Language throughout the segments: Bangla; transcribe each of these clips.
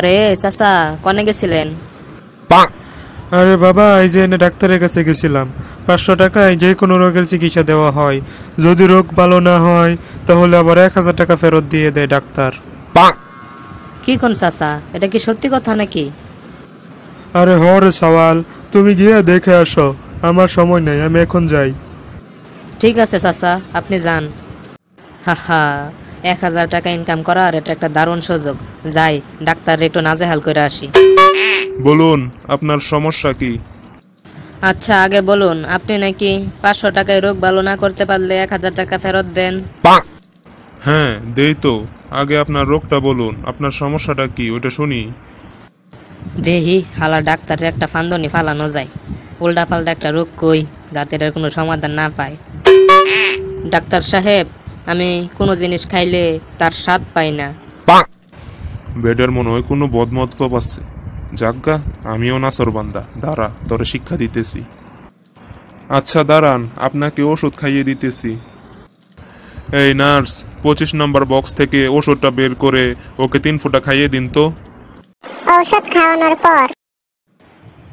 আরে চাচা কনে গেছিলেন? আরে বাবা, এই যে এনে ডাক্তারের কাছে গেছিলাম। 500 টাকায় যে কোনো রোগের চিকিৎসা দেওয়া হয়। যদি রোগ ভালো না হয় তাহলে আবার 1000 টাকা ফেরত দিয়ে দেয় ডাক্তার। কি কোন চাচা, এটা কি সত্যি কথা নাকি? আরে হরে সওয়াল, তুমি গিয়ে দেখে আসো। আমার সময় নেই, আমি এখন যাই। ঠিক আছে চাচা, আপনি যান। হাহা, 1000 টাকা ইনকাম করার এটা একটা দারুণ সুযোগ। যাই, ডাক্তার একটু নাজেহাল করে আসি। বলুন আপনার সমস্যা কি? আচ্ছা আগে বলুন, আপনি নাকি 500 টাকায় রোগ ভালো না করতে পারলে 1000 টাকা ফেরত দেন? হ্যাঁ দেই তো। আগে আপনার রোগটা বলুন, আপনার সমস্যাটা কি ওটা শুনি। দেহি হালা ডাক্তারের একটা ফান্দনি ফালানো যায়। উল্টা পাল্টা একটা রোগ কই, যাতে এটার কোনো সমাধান না পায়। ডাক্তার সাহেব, আমি কোনো জিনিস খাইলে তার স্বাদ পাই না। বেডের মনে হয় কোনো বদমতলব আছে। যাজ্ঞা, আমিও নাসর বান্দা, দাঁড়া তোরে শিক্ষা দিতেছি। আচ্ছা দাঁড়ান, আপনাকে ওষুধ খাইয়ে দিতেছি। এই নার্স, 25 নম্বর বক্স থেকে ওষুধটা বের করে ওকে 3 ফোঁটা খাইয়ে দিন তো। ঔষধ খাওয়ানোর পর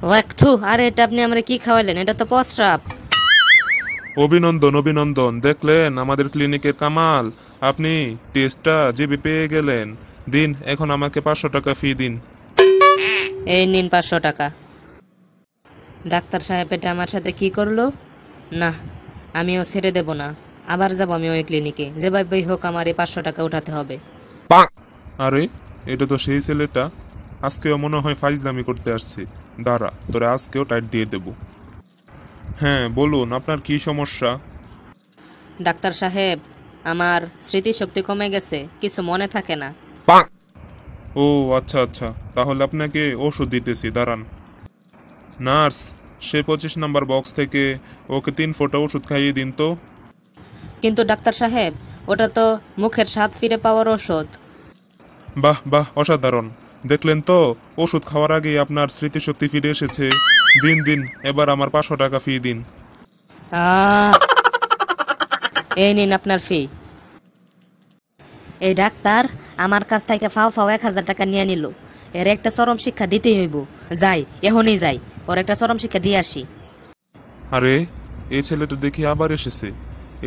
ওয়াক্থু, আরে এটা আপনি আমরা কি খাওয়াইলেন? এটা তো প্রস্রাব। অভিনন্দন অভিনন্দন, দেখলেন আমাদের ক্লিনিকের কামাল। আপনি টেস্টটা জিবি পেয়ে গেলেন। দিন, এখন আমাকে 500 টাকা ফি দিন। এই নিন 500 টাকা। ডাক্তার সাহেব এটা আমার সাথে কি করলো? না, আমিও ছেড়ে দেব না। আবার যাব আমি ওই ক্লিনিকে, যেভাবেই হোক আমার এই 500 টাকা উঠাতে হবে। আরে এটা তো সেই ছেলেটা, আজকেও মনে হয় ফাইজলামি করতে আসছে। দাঁড়া, তোরে আজকেও টাইট দিয়ে দেব। হ্যাঁ বলুন, আপনার কি সমস্যা? ডাক্তার সাহেব, আমার স্মৃতিশক্তি কমে গেছে, কিছু মনে থাকে না। ও আচ্ছা আচ্ছা, তাহলে আপনাকে ওষুধ দিতেছি, দাঁড়ান। নার্স, সে 25 নাম্বার বক্স থেকে ওকে 3 ফোঁটা ওষুধ খাইয়ে দিন তো। কিন্তু ডাক্তার সাহেব, ওটা তো মুখের স্বাদ ফিরে পাওয়ার ওষুধ। বাহ বাহ, অসাধারণ। দেখলেন তো, ওষুধ খাওয়ার আগেই আপনার স্মৃতিশক্তি ফিরে এসেছে। দিন দিন, এবার আমার 500 টাকা ফি দিন। আহ! এই নিন আপনার ফি। এই ডাক্তার আমার কাছ থেকে ফাও ফাও 1000 টাকা নিয়ে নিল। এর একটা চরম শিক্ষা দিতেই হইব। যাই, এখনই যাই, ওর একটা চরম শিক্ষা দিয়ে আসি। আরে এই ছেলেটা দেখি আবার এসেছে।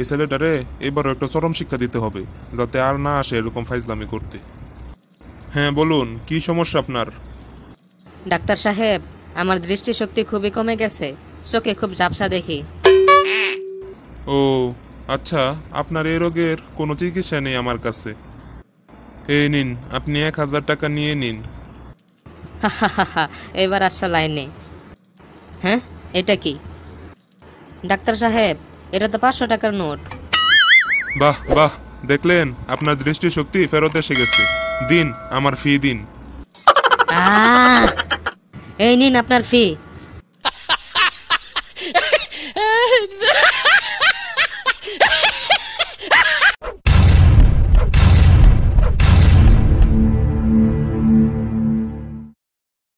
এই ছেলেটারে এবারও একটা চরম শিক্ষা দিতে হবে, যাতে আর না আসে এরকম ফাইজলামি করতে। হ্যাঁ বলুন, কি সমস্যা আপনার? ডাক্তার সাহেব, আমার দৃষ্টিশক্তি খুবই কমে গেছে, চোখে খুব ঝাপসা দেখি। ও আচ্ছা, আপনার এই রোগের কোনো চিকিৎসা নেই আমার কাছে। এই নিন, আপনি 1000 টাকা নিয়ে নিন। এবার আসছে লাইনে। হ্যাঁ, এটা কি? ডাক্তার সাহেব, এটা তো 500 টাকার নোট। বাহ বাহ, দেখলেন আপনার দৃষ্টিশক্তি ফেরত এসে গেছে। দিন, আমার ফি দিন। আহ! এই নিন আপনার ফি।